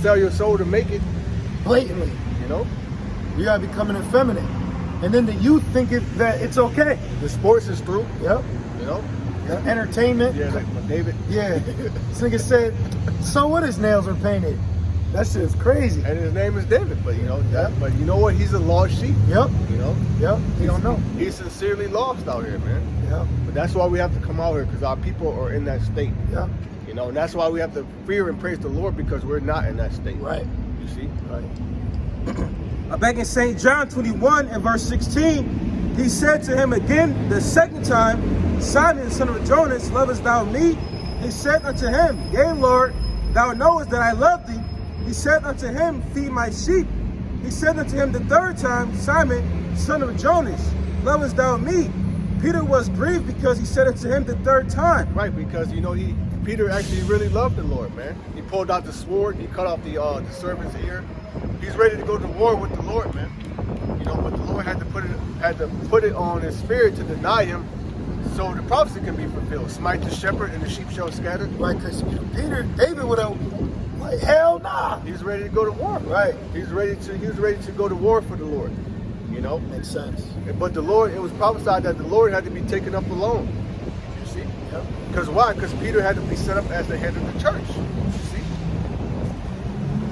Sell your soul to make it, blatantly. you know? You gotta be coming effeminate. And then the youth think that it's okay. The sports is through, Yep. you know? Entertainment. Yeah, like David. Yeah. This nigga said, so what his nails are painted? That shit is crazy. And his name is David, but you know but you know what? He's a lost sheep. Yep. You know? Yep. He don't know. He's sincerely lost out here, man. Yep. But that's why we have to come out here, because our people are in that state. Yep. You know, and that's why we have to fear and praise the Lord, because we're not in that state. Right. You see? Right. Back in St. John 21 and verse 16, he said to him again the second time, Simon, son of Jonas, lovest thou me? He said unto him, Yea, Lord, thou knowest that I love thee. He said unto him, Feed my sheep. He said unto him the third time, Simon, son of Jonas, lovest thou me? Peter was grieved because he said unto him the third time. Right, because you know Peter actually really loved the Lord, man. He pulled out the sword, he cut off the servant's ear. He's ready to go to war with the Lord, man. You know, but the Lord had to put it on his spirit to deny him, so the prophecy can be fulfilled. Smite the shepherd and the sheep shall scatter. Right, because David would have, like, hell nah. He's ready to go to war. Right. He was ready to go to war for the Lord. You know? Makes sense. But the Lord, it was prophesied that the Lord had to be taken up alone. You see? Yep. Because why? Because Peter had to be set up as the head of the church. You see?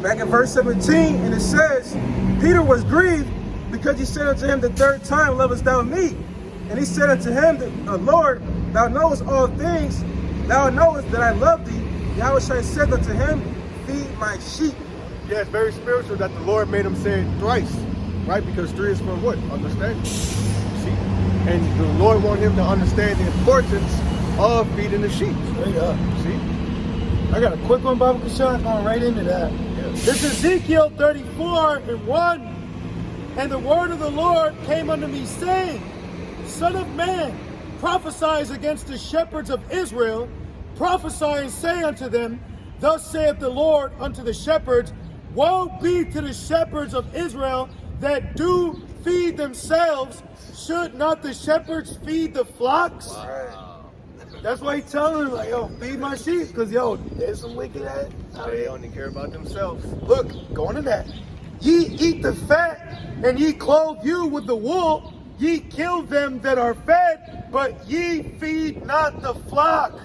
Back in verse 17, and it says, Peter was grieved because he said unto him the third time, Lovest thou me? And he said unto him, Lord, thou knowest all things. Thou knowest that I love thee. Yahweh said unto him, Feed my sheep. Yeah, it's very spiritual that the Lord made him say it thrice. Right? Because 3 is for what? Understanding. See? And the Lord wanted him to understand the importance of feeding the sheep. Straight up. See? I got a quick one, Baba Kashan, going right into that. Yeah. This is Ezekiel 34 and 1. And the word of the Lord came unto me, saying, Son of man, prophesy against the shepherds of Israel. Prophesy and say unto them, Thus saith the Lord unto the shepherds, Woe be to the shepherds of Israel that do feed themselves. Should not the shepherds feed the flocks? Wow. That's why he's telling them, like, yo, feed my sheep, because, yo, there's some wicked ass out They here. only care about themselves. Look, going to that. Ye eat the fat, and ye clothe you with the wool. Ye kill them that are fed, but ye feed not the flock.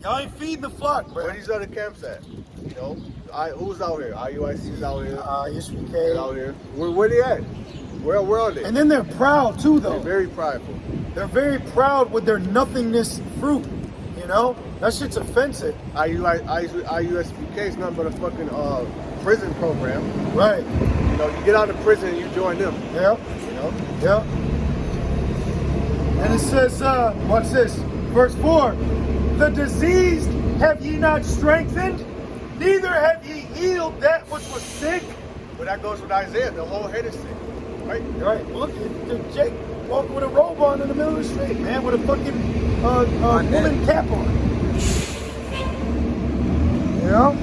Y'all ain't feeding the flock, bro. Where these other camps at? You know? Who's out here? IUIC's out here. Yes, we They're can. out here. Where they at? Where are they? And then they're proud, too, though. They're very prideful. They're very proud with their nothingness fruit, you know? That shit's offensive. IUSPK is nothing but a fucking prison program. Right. You know, you get out of prison and you join them. Yep. You know? Yep. And it says, watch this, verse 4. The diseased have ye not strengthened, neither have ye healed that which was sick. But that goes with Isaiah. The whole head is sick. Right? Right. Look at Jake walking with a robe on in the middle of the street, man, with a fucking woman cap on. You know?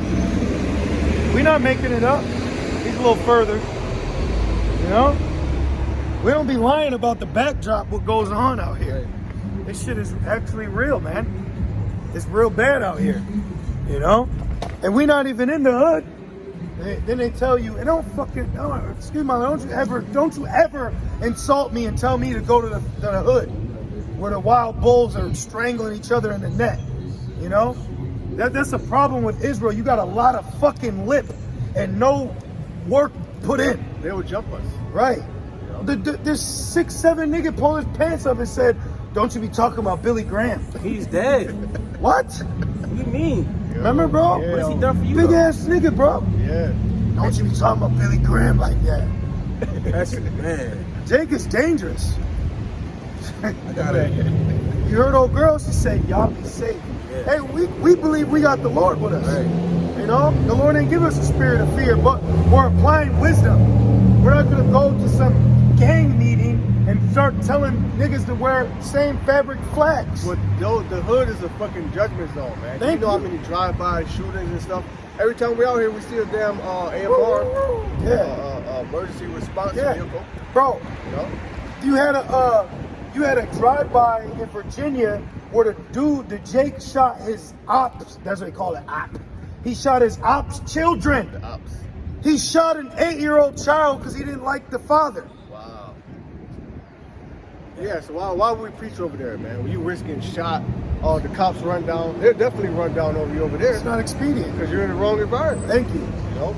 We're not making it up. He's a little further. You know? We don't be lying about the backdrop, what goes on out here. This shit is actually real, man. It's real bad out here. You know? And we not even in the hood. Then they tell you, and excuse me, don't you ever insult me and tell me to go to the hood where the wild bulls are strangling each other in the net. You know? That's a problem with Israel. You got a lot of fucking lip and no work put in. They will jump us. Right. This 6'7" nigga pulled his pants up and said, don't you be talking about Billy Graham. He's dead. What? What do you mean? Remember, bro? Yeah. What has he done for you? Big though? ass nigga, bro. Yeah. Don't you be talking about Billy Graham like that. That's man. Jake is dangerous. I got it. You heard old girl, she said, y'all be safe. Yeah. Hey, we believe we got the Lord with us. Right. You know, the Lord ain't give us a spirit of fear, but we're applying wisdom. We're not gonna go to some gang meeting and start telling niggas to wear same fabric flags. But the hood is a fucking judgment zone, man. Thank you know you. how many drive-by shootings and stuff? Every time we're out here, we see a damn AMR, emergency response vehicle. Bro, You know? you had a drive-by in Virginia where the Jake shot his ops, that's what they call it, op. He shot his ops children. The ops. He shot an 8-year-old child because he didn't like the father. Wow. Yeah, so why would we preach over there, man? When you risk getting shot, the cops run down. They'll definitely run down over you over there. It's not expedient. Because you're in the wrong environment. Thank you. You know?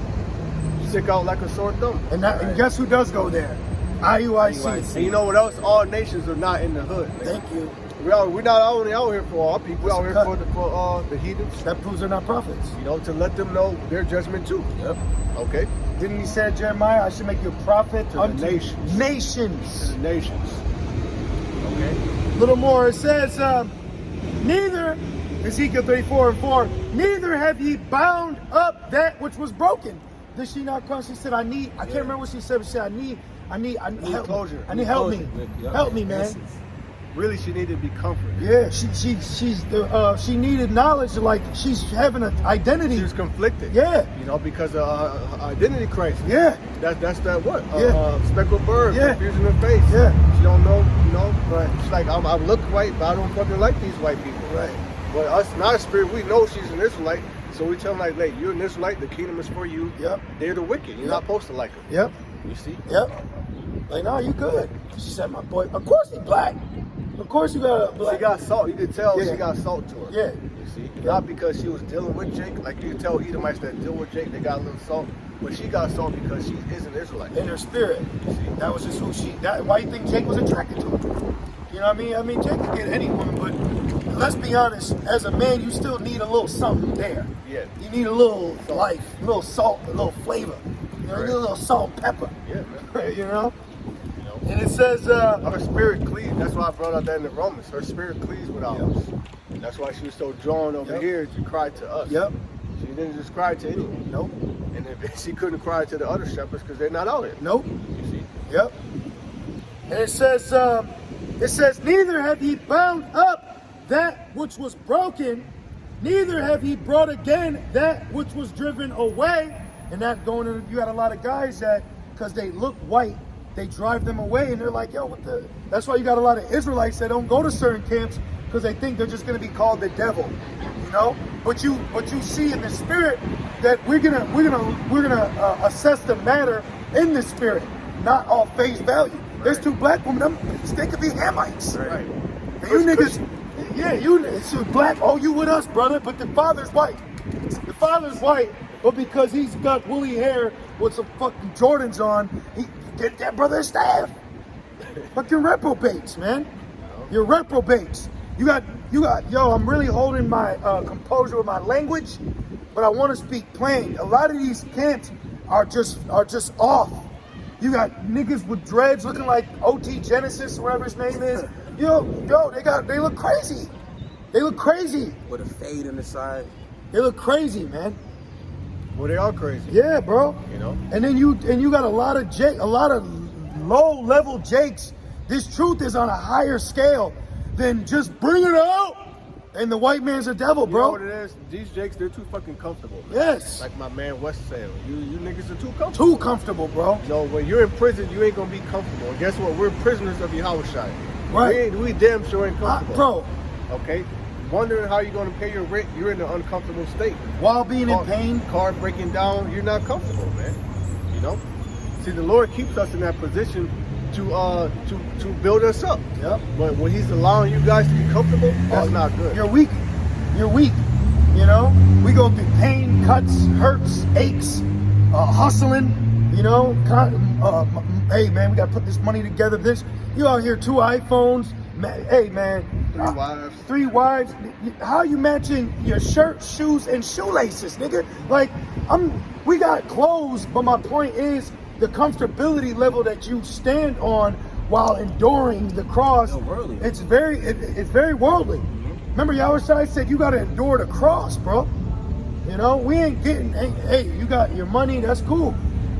Stick out like a sore thumb. And guess who does go there? IUIC. And you know what else? All nations are not in the hood, man. Thank you. We're not only out here for our people. We're out here for the heathens. That proves they're not prophets. You know, to let them know their judgment too. Yep. Okay? Didn't he say, Jeremiah, I should make you a prophet To the nations. Nations. To the nations. Okay? A little more. It says, neither, Ezekiel 34:4, neither have ye bound up that which was broken. Did she not come? She said, I can't remember what she said, but she said, I need help. closure. I need help me. Help me, man. Really, she needed to be comforted. Yeah, she needed knowledge, like she's having an identity. She was conflicted. Yeah. You know, because of identity crisis. Yeah. That's that what? Yeah. Speckled bird, Yeah. confusion in face. Yeah. She don't know, you know, but she's like, I look white, but I don't fucking like these white people. Right. But us in our spirit, we know she's an Israelite, so we tell them like, hey, you're an Israelite, the kingdom is for you. Yep. They're the wicked. You're not supposed to like them. Yep. You see? Yep. Like, no, you good. She said, my boy, of course he black. Of course you got a black. She got salt. You could tell Yeah. she got salt to her. Yeah. You see? Not because she was dealing with Jake. Like you can tell Edomites that deal with Jake, they got a little salt. But she got salt because she is an Israelite. In her spirit. That was just who why you think Jake was attracted to her? You know what I mean? I mean, Jake could get any woman, but let's be honest, as a man, you still need a little something there. Yeah. You need a little life, a little salt, a little flavor. You know, you need a little salt and pepper. Yeah, man. You know? You know? And it says, Her spirit cleaves. That's why I brought out that in the Romans. Her spirit cleaves with ours. That's why she was so drawn over here to cry to us. Yep. She didn't just cry to anyone. Nope. And if she couldn't cry to the other shepherds because they're not out here. Nope. You see? Yep. And it says, neither have ye bound up that which was broken, neither have ye brought again that which was driven away. And that going in, you got a lot of guys that, because they look white, they drive them away, and they're like, yo, what the? That's why you got a lot of Israelites that don't go to certain camps because they think they're just going to be called the devil, you know. But you see in the spirit that we're gonna assess the matter in the spirit, not off face value. Right. There's two black women, they could be Hamites. Right. And you niggas, yeah, it's black. Oh, you with us, brother? But the father's white. The father's white, but because he's got woolly hair with some fucking Jordans on, he get that brother a staff. Fucking reprobates, man. You're reprobates. You got. Yo, I'm really holding my composure with my language, but I want to speak plain. A lot of these camps are just off. You got niggas with dreads looking like OT Genesis, whatever his name is. Yo, they look crazy. They look crazy. With a fade on the side. They look crazy, man. Well, they are crazy. Yeah, bro. You know. And then you got a lot of low level Jakes. This truth is on a higher scale than just bring it out. And the white man's a devil, bro. You know what it is? These Jakes, they're too fucking comfortable. Man. Yes. Like my man West said, you niggas are too comfortable. Too comfortable, bro. You know, when you're in prison, you ain't gonna be comfortable. And guess what? We're prisoners of Yahushua. Right. We damn sure ain't comfortable. Bro. Okay? Wondering how you're gonna pay your rent, you're in an uncomfortable state. While being in pain. Car breaking down, you're not comfortable, man. You know? See, the Lord keeps us in that position to build us up. Yep. But when He's allowing you guys to be comfortable, that's not good. You're weak. You're weak. You know? We go through pain, cuts, hurts, aches, hustling, you know? Hey, man, we got to put this money together. You out here, 2 iPhones. Man, hey, man. 3 wives. 3 wives. How you matching your shirt, shoes, and shoelaces, nigga? Like, we got clothes, but my point is the comfortability level that you stand on while enduring the cross. It's very worldly. Remember, Yahushua said you got to endure the cross, bro. You know, we ain't getting. Hey, you got your money, that's cool.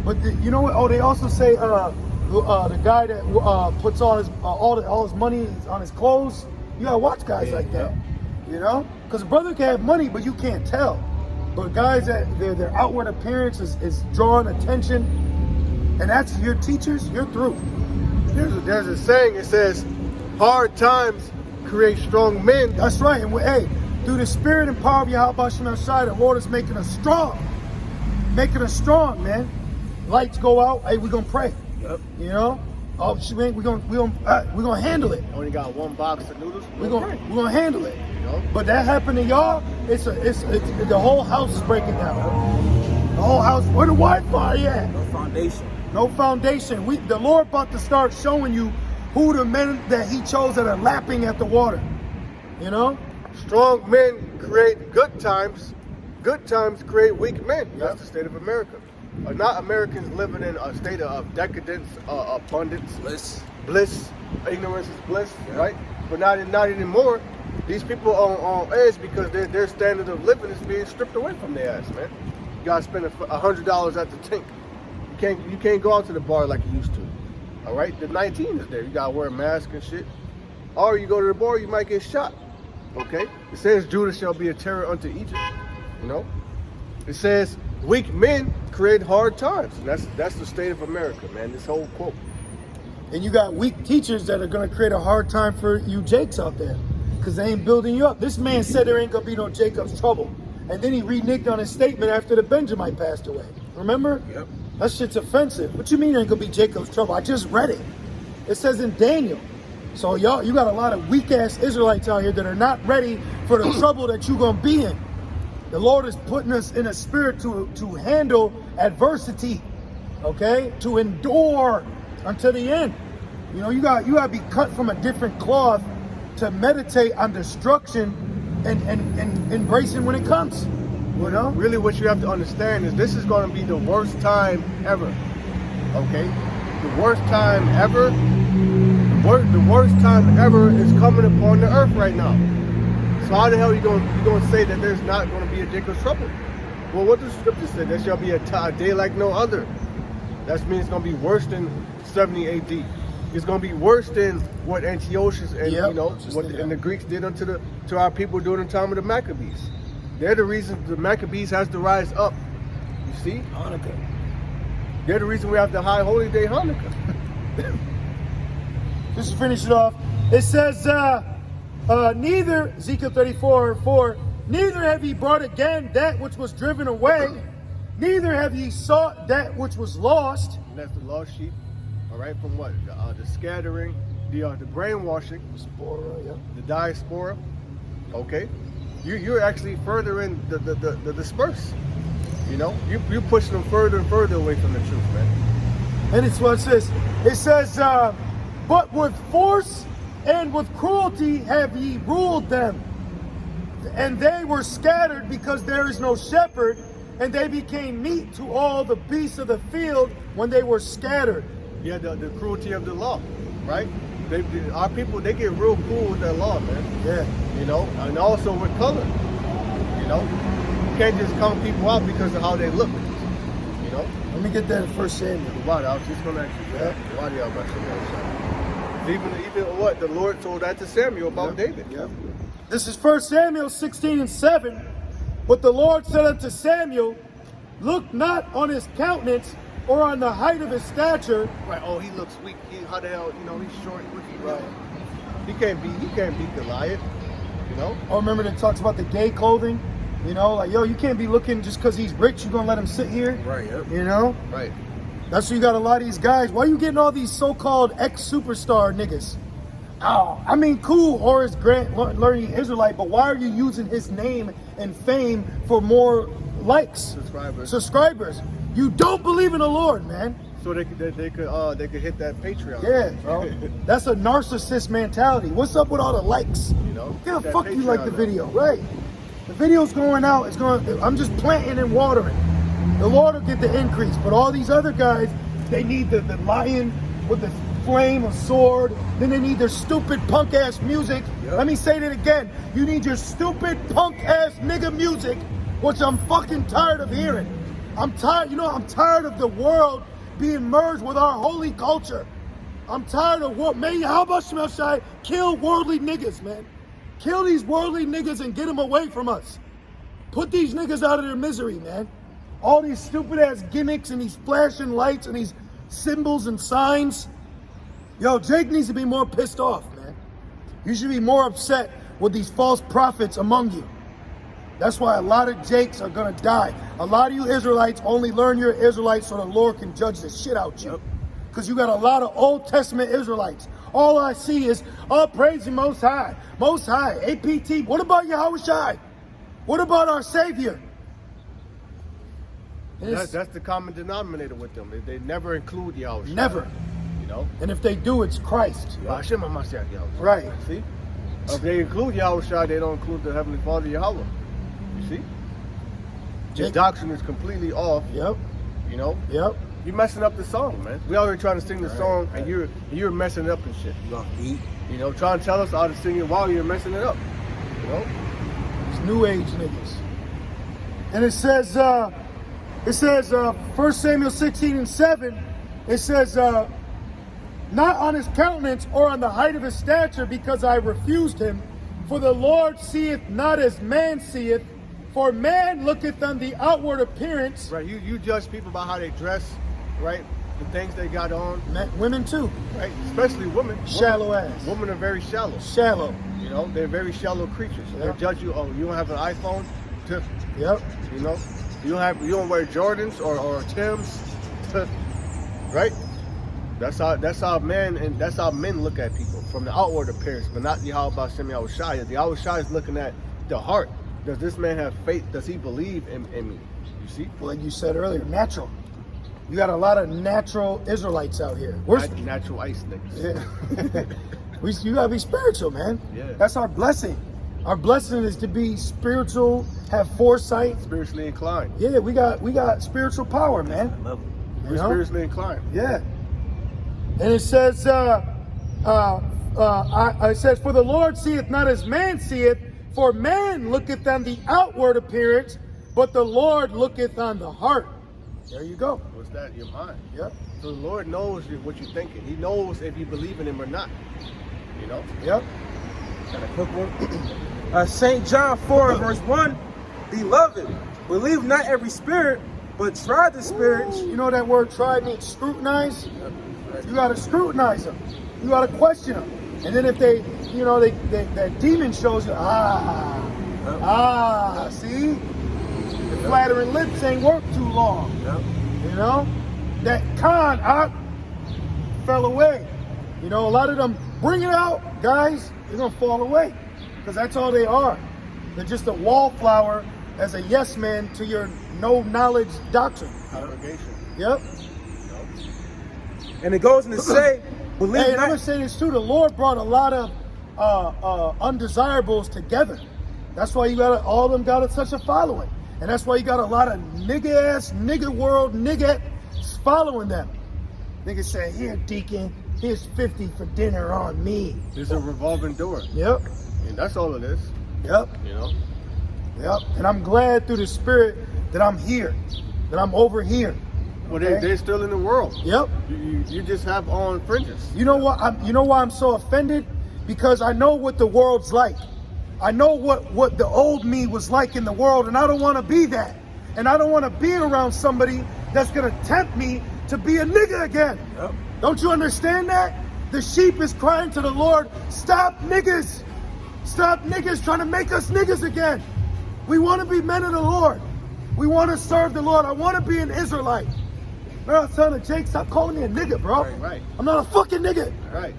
But you know what? Oh, they also say the guy that puts all his money on his clothes. You gotta watch guys like that. You know, because a brother can have money, but you can't tell. But guys that their outward appearance is drawing attention, and that's your teachers. You're through. There's a saying. It says, "Hard times create strong men." That's right. And hey, Through the spirit and power of Yahweh Shem Shai, the Lord is making us strong. Making us strong, man. Lights go out, hey, we're gonna pray. Yep. You know? Oh, we're gonna handle it. Only got one box of noodles. We're gonna handle it. You know? But that happened to y'all, it's the whole house is breaking down. The whole house, where the Wi-Fi at? No foundation. No foundation. The Lord about to start showing you who the men that he chose that are lapping at the water. You know? Strong men create good times. Good times create weak men. That's the state of America. Not Americans living in a state of decadence, abundance, bliss. Ignorance is bliss, right? But not anymore. These people on edge because their standard of living is being stripped away from their ass, man. You gotta spend $100 at the tank. You can't go out to the bar like you used to. All right, the 19 is there. You gotta wear a mask and shit. Or you go to the bar, you might get shot. Okay. It says Judah shall be a terror unto Egypt. You know. It says weak men create hard times. And that's the state of America, man. This whole quote. And you got weak teachers that are gonna create a hard time for you Jakes out there, because they ain't building you up. This man said there ain't gonna be no Jacob's trouble, and then he reneged on his statement after the Benjamite passed away. Remember? Yep. That shit's offensive. What you mean there ain't gonna be Jacob's trouble? I just read it. It says in Daniel. So y'all, you got a lot of weak ass Israelites out here that are not ready for the trouble that you gonna be in. The Lord is putting us in a spirit to handle adversity, okay? To endure until the end. You know, you gotta be cut from a different cloth to meditate on destruction and embracing when it comes. You know? Really what you have to understand is this is gonna be the worst time ever. Okay? The worst time ever. The worst time ever is coming upon the earth right now. So how the hell you gonna say that there's not gonna be a Jacob's trouble? Well, what does the scripture say? There shall be a day like no other. That means it's gonna be worse than 70 AD. It's gonna be worse than what Antiochus and and the Greeks did to our people during the time of the Maccabees. They're the reason the Maccabees has to rise up. You see? Hanukkah. They're the reason we have the high holy day Hanukkah. Just to finish it off, it says, neither, Ezekiel 34:4, neither have ye brought again that which was driven away, neither have ye sought that which was lost. And that's the lost sheep, all right, from what? The scattering, the brainwashing, the diaspora, okay? You're actually furthering the disperse, you know? You're pushing them further and further away from the truth, man. And it's what it says. It says, but with force and with cruelty have ye ruled them. And they were scattered because there is no shepherd, and they became meat to all the beasts of the field when they were scattered. Yeah, the cruelty of the law, right? Our people, they get real cool with that law, man. Yeah. You know, and also with color. You know, you can't just count people out because of how they look. You know. Let me get that in 1 Samuel. Why? I was just gonna ask you that. Why do y'all about to? Even what the Lord told that to Samuel about David. Yep. This is 1 Samuel 16:7. But the Lord said unto Samuel, look not on his countenance or on the height of his stature. Right. Oh, he looks weak. How the hell? You know, he's short. Right. He can't beat Goliath. You know. Oh, remember that talks about the gay clothing. You know, like you can't be looking just because he's rich. You're gonna let him sit here. Right. Yep. You know. Right. That's why you got a lot of these guys. Why are you getting all these so-called ex-superstar niggas? Oh, I mean, cool, Horace Grant, learning Israelite, but why are you using his name and fame for more likes? Subscribers. You don't believe in the Lord, man. So they could hit that Patreon. Yeah, bro. That's a narcissist mentality. What's up with all the likes? You know. Yeah, fuck you like the video, right? The video's going out. I'm just planting and watering. The Lord will get the increase, but all these other guys, they need the lion with the flame, a sword. Then they need their stupid punk ass music. Yep. Let me say that again. You need your stupid punk ass nigga music, which I'm fucking tired of hearing. I'm tired. You know, I'm tired of the world being merged with our holy culture. I'm tired of what, man. How about Shemel kill worldly niggas, man? Kill these worldly niggas and get them away from us. Put these niggas out of their misery, man. All these stupid ass gimmicks and these flashing lights and these symbols and signs. Yo, Jake needs to be more pissed off, man. You should be more upset with these false prophets among you. That's why a lot of Jakes are gonna die. A lot of you Israelites only learn you're Israelites so the Lord can judge the shit out you. Because you got a lot of Old Testament Israelites. All I see is, oh, praise the Most High. Most High, APT. What about Yahushua? What about our Savior? That's the common denominator with them. They never include Yahushua. Never. You know? And if they do, it's Christ. Right. See? If they include Yahushua, they don't include the Heavenly Father, Yahweh. You see? Your doctrine is completely off. Yep. You know? Yep. You're messing up the song, man. We already trying to sing the song, and you're messing it up and shit. You gonna eat? You know, trying to tell us how to sing it while you're messing it up. You know? It's New Age niggas. And it says 1 Samuel 16:7, it says, not on his countenance or on the height of his stature, because I refused him. For the Lord seeth not as man seeth, for man looketh on the outward appearance. Right, you judge people by how they dress, right? The things they got on. Women too. Right, especially women. Shallow ass. Women are very shallow. Shallow. You know, they're very shallow creatures. So they'll judge you, oh, you don't have an iPhone? Yep. You know? You don't wear Jordans or Timbs? Right? That's how men look at people from the outward appearance, but not the how about Shem Yahushua. The Yahushua is looking at the heart. Does this man have faith? Does he believe in me? You see? Well, like you said earlier, natural. You got a lot of natural Israelites out here. We're natural ice niggas. Yeah. You gotta be spiritual, man. Yeah. That's our blessing. Our blessing is to be spiritual, have foresight. Spiritually inclined. Yeah, we got spiritual power, man. I love it. We're spiritually inclined. Yeah. And it says, it says, for the Lord seeth not as man seeth, for man looketh on the outward appearance, but the Lord looketh on the heart. There you go. What's that? Your mind. Yep. So the Lord knows what you're thinking. He knows if you believe in him or not. You know? Yep. Got a quick one. St. John 4, verse 1. Beloved, believe not every spirit, but try the spirits. You know that word try means scrutinize? You got to scrutinize them. You got to question them. And then if that demon shows you, see? The flattering lips ain't work too long. You know? That con fell away. You know, a lot of them, bring it out, guys, they're going to fall away. Because that's all they are. They're just a wallflower as a yes man to your no knowledge doctrine. Congregation. Yep. And it goes on to say, believe and I'm not. going to say this too, the Lord brought a lot of undesirables together. That's why all of them got such a following. And that's why you got a lot of nigga world following them. Niggas say, here, deacon, here's 50 for dinner on me. There's a revolving door. Yep. And that's all it is. Yep. You know? Yep. And I'm glad through the Spirit that I'm here, that I'm over here. Well, they're still in the world. Yep. You just have on fringes. You know what? You know why I'm so offended? Because I know what the world's like. I know what the old me was like in the world, and I don't want to be that. And I don't want to be around somebody that's going to tempt me to be a nigga again. Yep. Don't you understand that? The sheep is crying to the Lord, stop niggas. Stop niggas trying to make us niggas again. We want to be men of the Lord. We want to serve the Lord. I want to be an Israelite. Man, I was telling Jake, stop calling me a nigga, bro. Right. I'm not a fucking nigga. Right.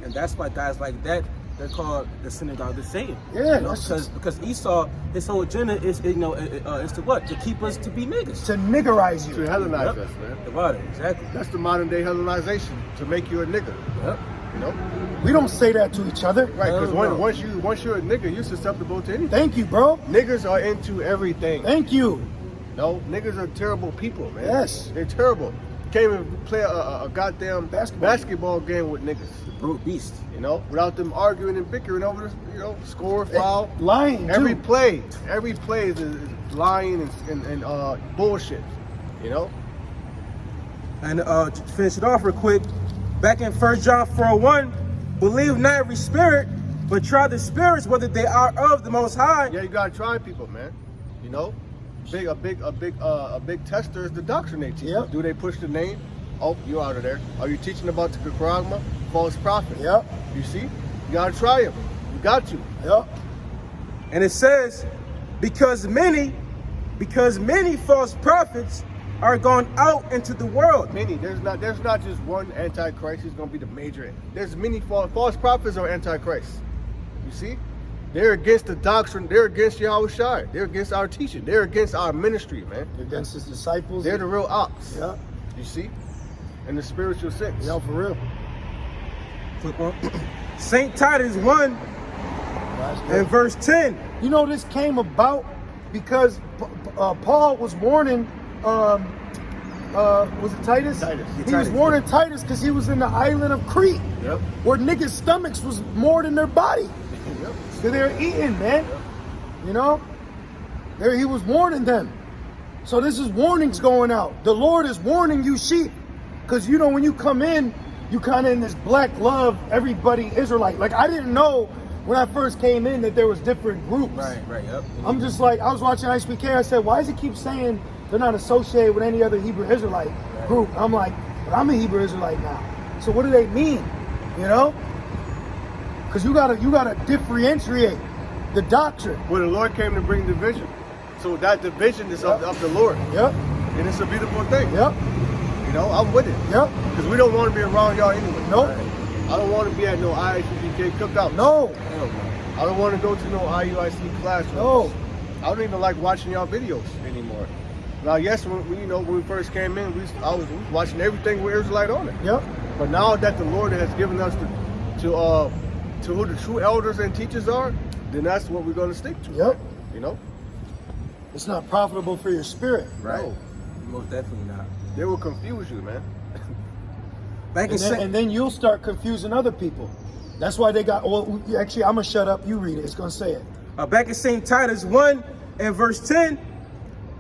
And that's why guys like that, they're called the synagogue of Satan. Yeah, you know? because Esau, his whole agenda is is to what? To keep us to be niggas. To niggerize you. To Hellenize us, man. About it, exactly. That's the modern day Hellenization, to make you a nigga. Yep. You know? We don't say that to each other. Right, because once you're a nigga, you're susceptible to anything. Thank you, bro. Niggas are into everything. Thank you. No, niggas are terrible people, man. Yes. They're terrible. Can't even play a goddamn basketball game with niggas. The brute beast. You know, without them arguing and bickering over this, score, foul. Lying, Every too. play is lying and bullshit. You know? And to finish it off real quick, back in 1 John 4:1, believe not every spirit, but try the spirits whether they are of the Most High. Yeah, you gotta try people, man. You know, a big tester is the doctrine they teach. Yep. Do they push the name? Oh, you're out of there. Are you teaching about the Karagma? False prophet. Yep. You see, you gotta try him. You got to. Yep. And it says, because many false prophets are gone out into the world. Many. There's not just one antichrist. He's going to be the major. There's many false prophets are antichrist. You see? They're against the doctrine. They're against Yahushua. They're against our teaching. They're against our ministry, man. They're against his disciples. They're the real ops. Yeah. You see? In the spiritual sense. Yeah, for real. St. Titus 1 and verse 10. You know, this came about because Paul was warning, was it Titus? Titus. He was warning Titus because he was in the island of Crete, Yep. where niggas' stomachs was more than their body. Yep. So they were eating, man. You know? He was warning them. So this is warnings going out. The Lord is warning you sheep. Because, you know, when you come in, you kind of in this black love, everybody Israelite. Like, I didn't know when I first came in that there was different groups. Right, yep. I'm just like, I was watching ISPK, I said, why does it keep saying they're not associated with any other Hebrew Israelite group? I'm like, but I'm a Hebrew Israelite now. So what do they mean? You know? Because you gotta differentiate the doctrine. Well, the Lord came to bring division. So that division is of the Lord. Yep. And it's a beautiful thing. Yep. You know, I'm with it. Yep. Because we don't want to be around y'all anyway. Nope. I don't want to be at no ISPK cookouts. No. Hell no. I don't want to go to no IUIC classrooms. No. I don't even like watching y'all videos anymore. Now, yes, when we first came in, I was watching everything with Israelite on it. Yep. But now that the Lord has given us to who the true elders and teachers are, then that's what we're going to stick to. Yep. You know? It's not profitable for your spirit. Right. No. Most definitely not. They will confuse you, man. And then you'll start confusing other people. That's why they got, well, actually, I'm going to shut up. You read it. It's going to say it. Back in St. Titus 1 and verse 10,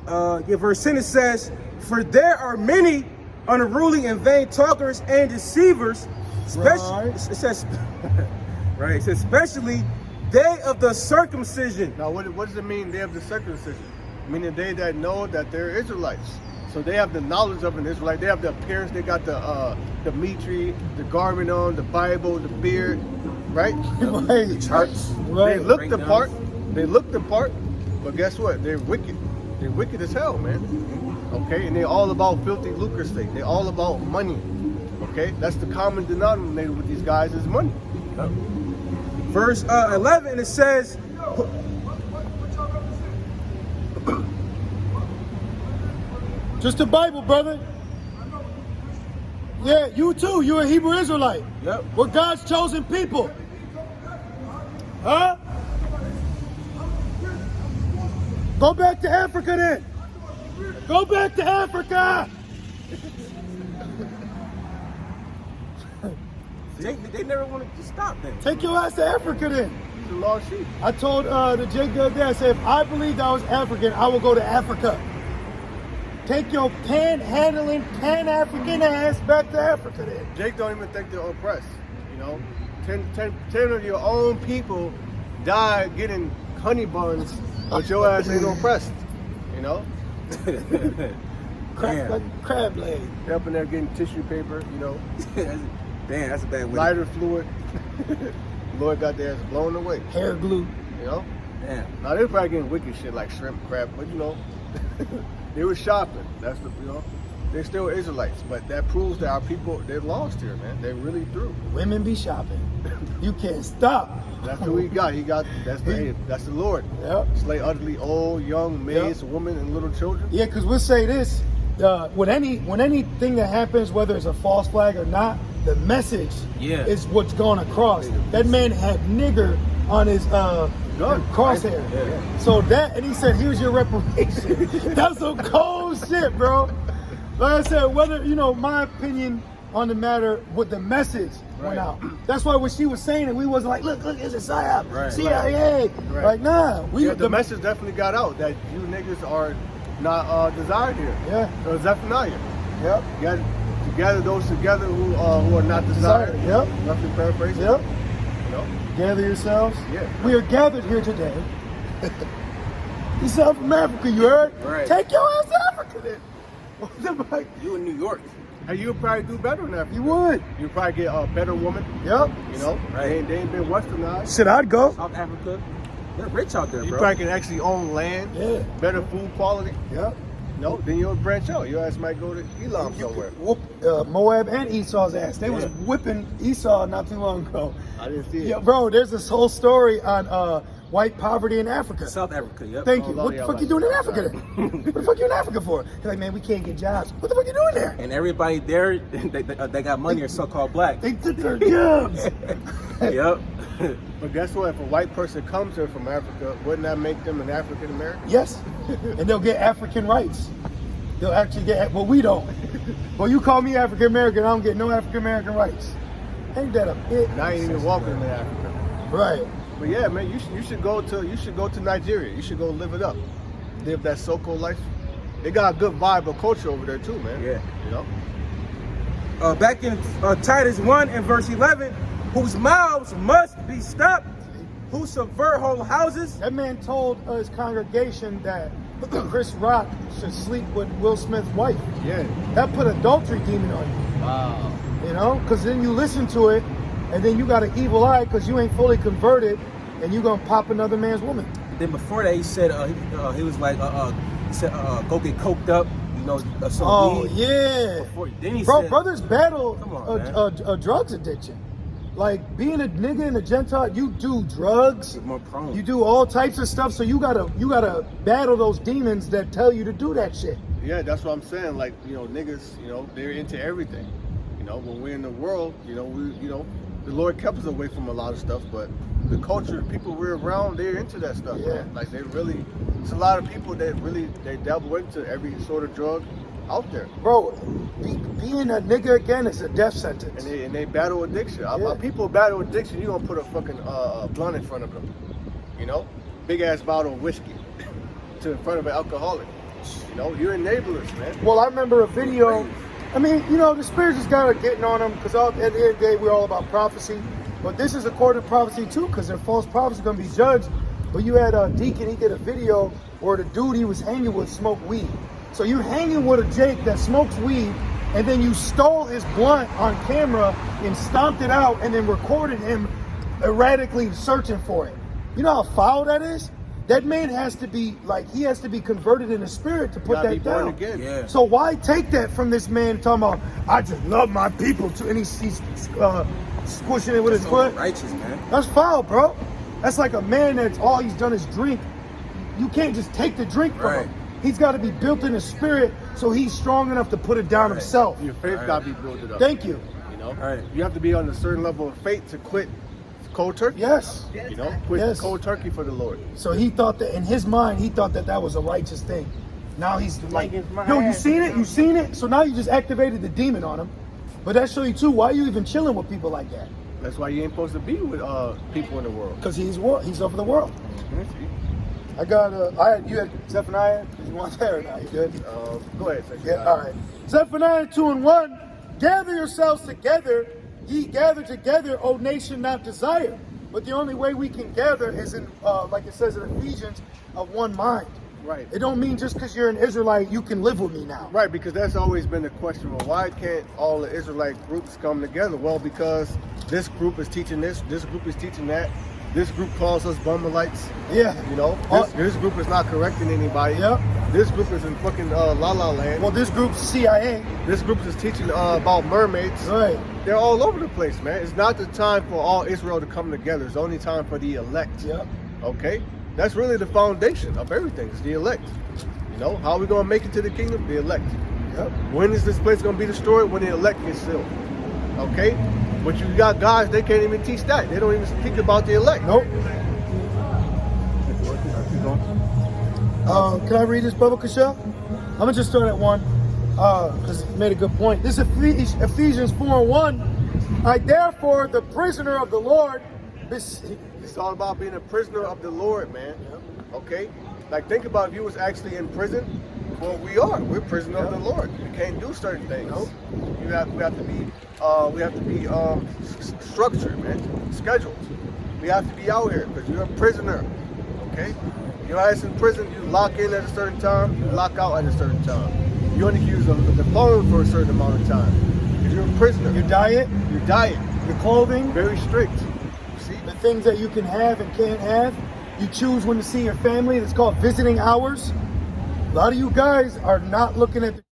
verse 10 it says, for there are many unruly and vain talkers and deceivers, especially, Right. it says, right, it says, especially day of the circumcision. Now, what does it mean, day of the circumcision? Meaning they that know that they're Israelites. So they have the knowledge of an Israelite. They have the appearance. They got the mitre, the garment on, the Bible, the beard, right? Right. The charts. Right. They look the Breakdowns. part. They look the part. But guess what? They're wicked. They're wicked as hell, man. Okay? And they're all about filthy lucre sake. They're all about money. Okay? That's the common denominator with these guys is money. Verse 11, it says, Just the Bible, brother. Yeah, you too. You're a Hebrew Israelite. yep. We're God's chosen people. Huh? Go back to Africa then. Go back to Africa. They never wanted to stop them. Take your ass to Africa then. It's a lost sheep. I told the Jake the other day, I said, if I believed I was African, I will go to Africa. Take your panhandling, pan-African ass back to Africa then. Jake don't even think they're oppressed. You know, 10 of your own people died getting honey buns, but your ass ain't oppressed. You know, Crab leg. they're up in there getting tissue paper. You know, Damn, that's a bad way. lighter fluid. Lord got their ass blown away. Hair glue. You know, Damn. now they're probably getting wicked shit like shrimp, crab, but you know, they were shopping. That's the they're still Israelites, but that proves that our people they're lost here, man. They're really through. Women be shopping. You can't stop. That's what he got. That's the Lord. Yep. Slay utterly old, young, maids, women, and little children. Yeah, because we'll say this. When anything that happens, whether it's a false flag or not, the message is what's going across. That man had nigger on his crosshair. Yeah. So that, and he said, here's your reparation. That's some cold shit, bro. Like I said, whether, my opinion on the matter, with the message went out. That's why when she was saying it, we wasn't like, look, it's a psyop, CIA. Right. Like, nah. The message definitely got out that you niggas are not desired here. Yeah. Or Zephaniah. Yep. You gather those together who are not desired. Yep. Roughly paraphrasing. Yep. You know? Gather yourselves. Yeah. We are gathered here today. You sound from Africa, you heard? Right. Take your ass to Africa then. Like, You in New York. Hey, you would probably do better than that. you would. You'd probably get a better woman. Yep. You know? Right. They ain't been westernized. Shit, I'd go. South Africa. They're rich out there, You bro. probably can actually own land, Yeah. better food quality. Yep. No, then you'll branch out. Your ass might go to Elam You somewhere. could whoop Moab and Esau's ass. They was whipping Esau not too long ago. I didn't see it. Yeah, bro, there's this whole story on white poverty in Africa. South Africa, yep. Thank you. Oh, What the yeah, fuck like you doing in that. Africa then? What the fuck you in Africa for? They're like, man, we can't get jobs. What the fuck you doing there? And everybody there, they got money or so-called black. They took their jobs. Yep. But guess what? If a white person comes here from Africa, wouldn't that make them an African American? Yes. And they'll get African rights. They'll actually get, well, we don't. Well, you call me African American, I don't get no African American rights. Ain't that a bit? Now you ain't even welcome in Africa. Right. But yeah, man, you should go to Nigeria. You should go live it up, live that Soko life. They got a good vibe of culture over there too, man. Yeah. You know. Back in Titus 1 and verse 11, whose mouths must be stopped, who subvert whole houses. That man told his congregation that Chris Rock should sleep with Will Smith's wife. Yeah. That put adultery demon on you. Wow. You know, because then you listen to it, and then you got an evil eye because you ain't fully converted, and you gonna pop another man's woman. Then before that, he said he was like, he said, go get coked up, you know. Oh weed. yeah, Then he bro. said, Brothers battle Come on, a drugs addiction. Like being a nigga and a Gentile, you do drugs, more prone. you do all types of stuff. So you gotta battle those demons that tell you to do that shit. Yeah, that's what I'm saying. Like, you know, niggas, you know, they're into everything. You know, when we're in the world, you know, the Lord kept us away from a lot of stuff, but the culture, the people we're around, they're into that stuff, Yeah. man. Like it's a lot of people that really, they dabble into every sort of drug out there. Bro, being a nigga again is a death sentence. And they battle addiction. Yeah. People battle addiction, you're gonna put a fucking blunt in front of them. You know? Big ass bottle of whiskey in front of an alcoholic. You know, you're enablers, man. Well, I remember a video. I mean, you know, the spirits just got getting on them because at the end of the day, we're all about prophecy. But this is according to prophecy too, because their false prophets are going to be judged. But you had a Deacon, he did a video where the dude he was hanging with smoked weed. So you hanging with a Jake that smokes weed, and then you stole his blunt on camera and stomped it out and then recorded him erratically searching for it. You know how foul that is? That man has to be, like, he has to be converted in the spirit to put Gotta that be born down. again. Yeah. So why take that from this man talking about, I just love my people too, and he's squishing it with his foot? Righteous, man. That's foul, bro. That's like a man that's all he's done is drink. You can't just take the drink from Right. him. He's got to be built in the spirit so he's strong enough to put it down himself. Your faith Right. gotta be built up. Thank you. You know? Right. You have to be on a certain level of faith to quit cold turkey. Yes. You know? Quit Yes. cold turkey for the Lord. So he thought that, in his mind, he thought that was a righteous thing. Now he's like, yo, you seen it? You seen it? So now you just activated the demon on him. But that show you too, why you even chilling with people like that? That's why you ain't supposed to be with people in the world. Because he's of the world. See? I got, you had Zephaniah? Did you want that or not? You good? Go ahead, Section Yeah, all right. Zephaniah 2:1. Gather yourselves together, ye gather together, O nation not desired. But the only way we can gather is in, like it says in Ephesians, of one mind. Right. It don't mean just because you're an Israelite, you can live with me now. Right, because that's always been the question. Well, why can't all the Israelite groups come together? Well, because this group is teaching this group is teaching that. This group calls us Bumalites. Yeah. You know, this group is not correcting anybody. Yep. This group is in fucking La La Land. Well, this group's CIA. This group is teaching about mermaids. Right. They're all over the place, man. It's not the time for all Israel to come together. It's only time for the elect. Yep. Okay? That's really the foundation of everything. It's the elect. You know, how are we going to make it to the kingdom? The elect. Yep. When is this place going to be destroyed? When the elect gets sealed. Okay? But you got guys, they can't even teach that. They don't even speak about the elect. Nope. Can I read this, Bubba Kasha? I'm going to just start at 1 because it made a good point. This is Ephesians 4:1. I therefore, the prisoner of the Lord, It's all about being a prisoner of the Lord, man. Okay? Like, think about if you was actually in prison. Well, we're prisoner of the Lord. We can't do certain things. Nope. We have to be structured, man. Scheduled. We have to be out here because you're a prisoner. Okay? Your ass in prison, you lock in at a certain time, you lock out at a certain time. You only use the phone for a certain amount of time. Because you're a prisoner. your diet, Your diet, your clothing, very strict. See? the things that you can have and can't have. You choose when to see your family. It's called visiting hours. A lot of you guys are not looking at